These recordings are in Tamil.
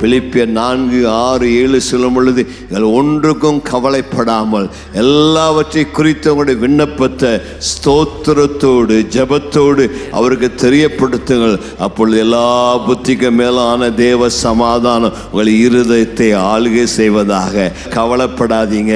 பிலிப்பியர் 4:6-7 சொல்லும் பொழுது ஒன்றுக்கும் கவலைப்படாமல் எல்லாவற்றை குறித்து உங்களுடைய விண்ணப்பத்தை ஸ்தோத்திரத்தோடு ஜெபத்தோடு அவருக்கு தெரியப்படுத்துங்கள். அப்பொழுது எல்லா புத்திக்கு மேலான தேவ சமாதானம் உங்கள் இருதயத்தை ஆளுகை செய்வதாக. கவலைப்படாதீங்க,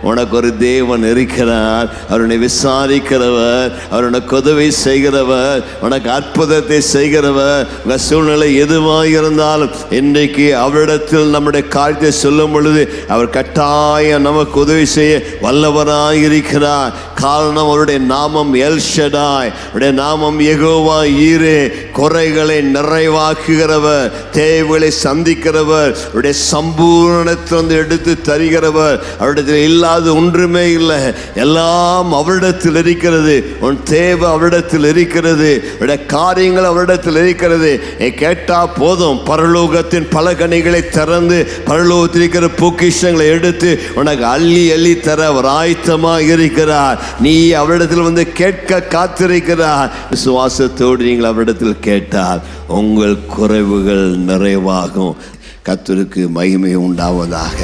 உனக்கு ஒரு தேவன் இருக்கிறார். அவருடைய விசாரிக்கிறவர், அவருடைய உதவி செய்கிறவர், உனக்கு அற்புதத்தை செய்கிறவர். உங்கள் சூழ்நிலை எதுவாக இருந்தாலும் இன்றைக்கு அவரிடத்தில் நம்முடைய காரியத்தை சொல்லும் பொழுது அவர் கட்டாயம் நமக்கு உதவி செய்ய வல்லவராய் இருக்கிறார். காரணம் அவருடைய நாமம் எல் ஷடாய், அவருடைய நாமம் யெகோவா ஈரே. குறைகளை நிறைவாக்குகிறவர், தேவைகளை சந்திக்கிறவர், அவருடைய சம்பூரணத்திலிருந்து எடுத்து தருகிறவர். அவரிடத்தில் இல்லாத ஒன்றுமே இல்லை, எல்லாம் அவரிடத்தில் இருக்கிறது. உன் தேவை அவரிடத்தில் இருக்கிறது, அவருடைய காரியங்கள் அவரிடத்தில் இருக்கிறது. நீ கேட்டா போதும், பரலோகத்தின் பலகணிகளை திறந்து பரலோகத்தில் இருக்கிற பொக்கிஷங்களை எடுத்து உனக்கு அள்ளி அள்ளி தர அவர் ஆயத்தமாக இருக்கிறார். நீ அவரிடத்தில் வந்து கேட்க காத்திருக்கிறார். விசுவாசத்தோடு நீங்கள் அவரிடத்தில் கேட்டால் உங்கள் குறைவுகள் நிறைவாகும். கர்த்தருக்கு மகிமை உண்டாவதாக.